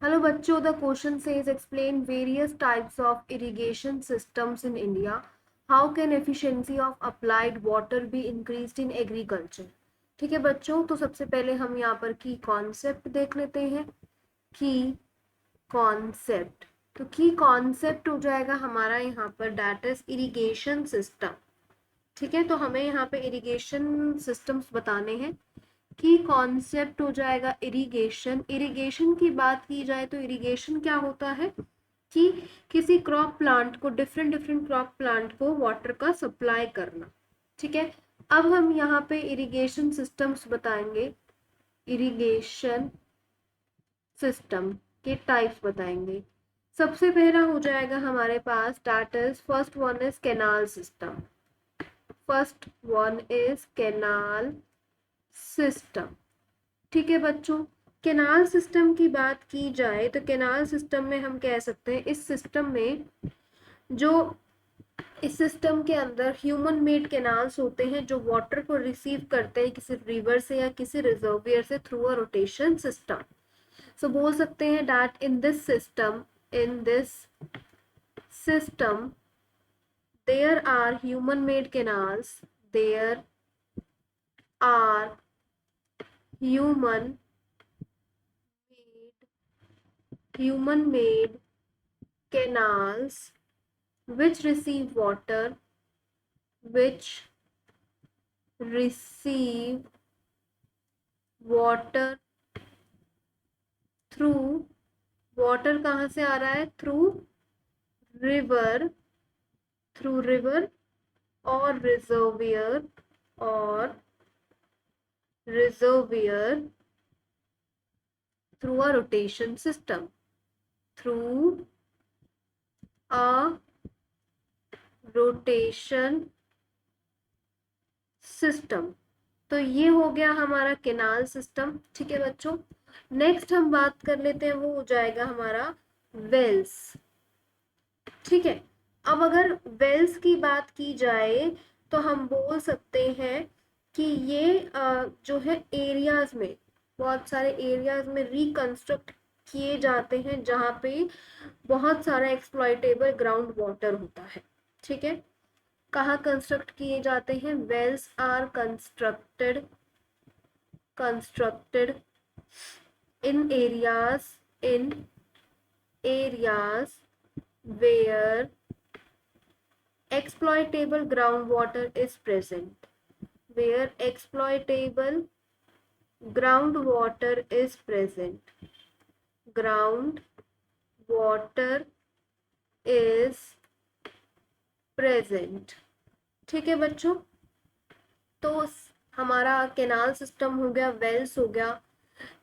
Hello बच्चों, the question says explain various types of irrigation systems in India. How can efficiency of applied water be increased in agriculture. ठीक है बच्चों, तो सबसे पहले हम यहाँ पर की कॉन्सेप्ट देख लेते हैं। की कॉन्सेप्ट, तो की कॉन्सेप्ट हो जाएगा हमारा यहाँ पर दैट इज इरिगेशन सिस्टम। ठीक है, तो हमें यहाँ पे इरिगेशन सिस्टम्स बताने हैं। की कॉन्सेप्ट हो जाएगा इरिगेशन। इरिगेशन की बात की जाए तो इरिगेशन क्या होता है कि किसी क्रॉप प्लांट को, डिफरेंट डिफरेंट क्रॉप प्लांट को वाटर का सप्लाई करना। ठीक है, अब हम यहाँ पे इरिगेशन सिस्टम्स बताएंगे। इरिगेशन सिस्टम के टाइप्स बताएंगे। सबसे पहला हो जाएगा हमारे पास that is first one is canal system. First one is canal system. ठीक है बच्चों, कैनाल सिस्टम की बात की जाए तो कैनाल सिस्टम में हम कह सकते हैं जो इस सिस्टम के अंदर ह्यूमन मेड कैनाल्स होते हैं जो वाटर को रिसीव करते हैं किसी रिवर से या किसी रिजर्वियर से थ्रू अ रोटेशन सिस्टम। सो बोल सकते हैं that in this system there are human made canals, there are human human made canals which receive water, which receive water through, water कहाँ से आ रहा है, रिवर थ्रू रिवर और और reservoir through a rotation system, through a rotation system. तो ये हो गया हमारा केनाल सिस्टम। ठीक है बच्चों, नेक्स्ट हम बात कर लेते हैं, वो हो जाएगा हमारा वेल्स। ठीक है, अब अगर वेल्स की बात की जाए तो हम बोल सकते हैं कि ये जो है एरियाज में, बहुत सारे एरियाज में रिकंस्ट्रक्ट किए जाते हैं जहाँ पे बहुत सारा एक्सप्लॉयटेबल ग्राउंड वाटर होता है। ठीक है, कहाँ कंस्ट्रक्ट किए जाते हैं, wells are constructed in areas where exploitable groundwater is present, where exploitable groundwater is present, groundwater is present। ठीक है बच्चों, तो हमारा केनाल सिस्टम हो गया, वेल्स हो गया।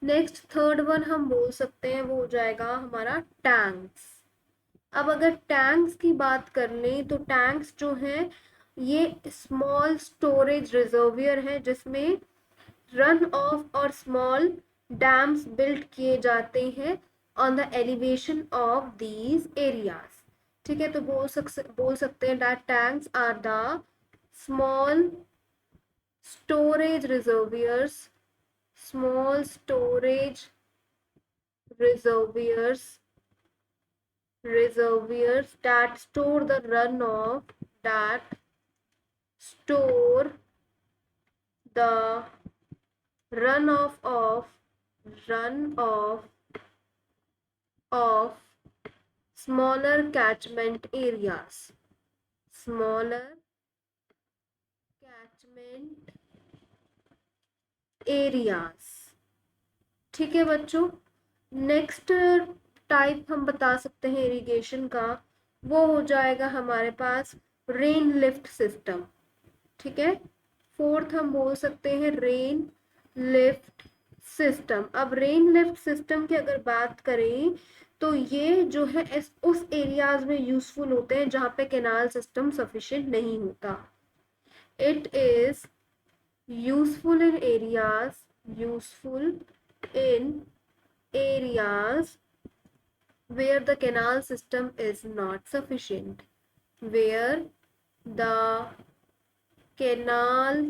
नेक्स्ट थर्ड वन हम बोल सकते हैं, वो हो जाएगा हमारा टैंक्स। अब अगर टैंक्स की बात कर लें तो टैंक्स जो हैं ये स्मॉल स्टोरेज रिजर्वियर है जिसमें रन ऑफ और स्मॉल डैम्स बिल्ड किए जाते हैं on the elevation of these areas. ठीक है, तो बोल सकते हैं that tanks are the small storage reservoirs, small storage reservoirs that store the runoff, that store the runoff runoff of smaller catchment areas, smaller catchment areas। ठीक है बच्चों, next type हम बता सकते हैं इरिगेशन का, वो हो जाएगा हमारे पास रेन लिफ्ट सिस्टम। ठीक है, फोर्थ हम बोल सकते हैं रेन लिफ्ट सिस्टम। अब रेन लिफ्ट सिस्टम की अगर बात करें तो ये जो है उस एरियाज में यूजफुल होते हैं जहाँ पे कैनाल सिस्टम सफिशिएंट नहीं होता। It is useful in areas where the canal system is not sufficient, where the canal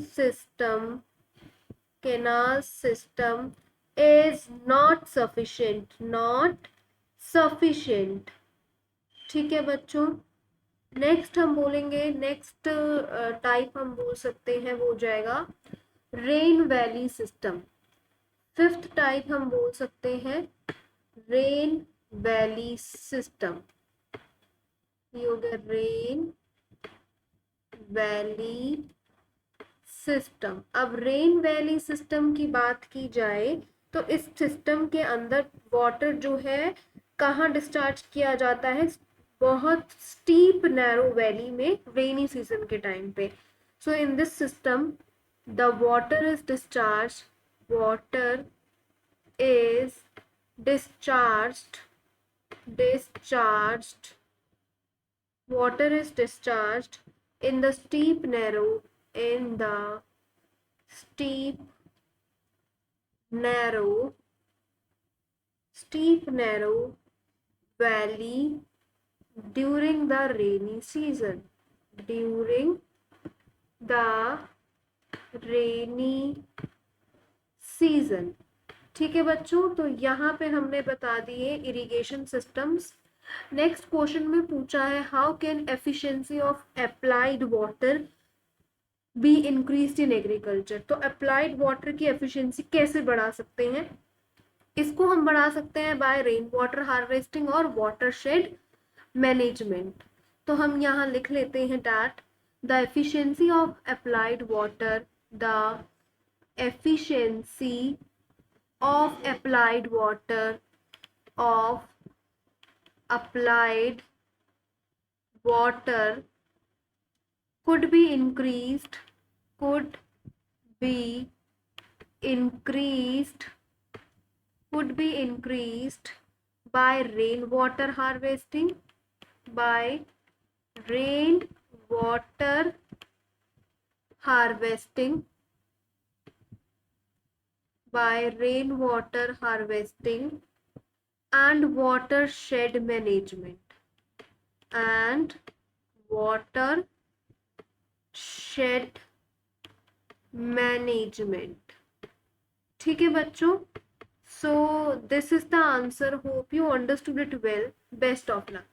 system is not sufficient, not sufficient. ठीक है बच्चों, नेक्स्ट हम बोलेंगे, नेक्स्ट टाइप हम बोल सकते हैं वो हो जाएगा rain valley system. Fifth type हम बोल सकते हैं रेन वैली सिस्टम। ये हो गया रेन वैली सिस्टम। अब रेन वैली सिस्टम की बात की जाए तो इस सिस्टम के अंदर वाटर जो है कहाँ डिस्चार्ज किया जाता है, बहुत स्टीप नैरो वैली में रेनी सीजन के टाइम पे। So in this system the water is is discharged discharged water is discharged in the steep narrow valley during the rainy season, during the rainy season। ठीक है बच्चों, तो यहाँ पे हमने बता दिए इरिगेशन सिस्टम्स। नेक्स्ट क्वेश्चन में पूछा है how can efficiency of applied water be increased in agriculture. तो अप्लाइड वाटर की एफिशिएंसी कैसे बढ़ा सकते हैं, इसको हम बढ़ा सकते हैं बाय रेन वाटर हार्वेस्टिंग और वाटरशेड मैनेजमेंट। तो हम यहाँ लिख लेते हैं that the efficiency of applied water, the efficiency of applied water of applied water could be increased could be increased could be increased by rainwater harvesting, by rainwater harvesting by rainwater harvesting and watershed management and watershed management। ठीक है बच्चों, so this is the answer, hope you understood it well, best of luck।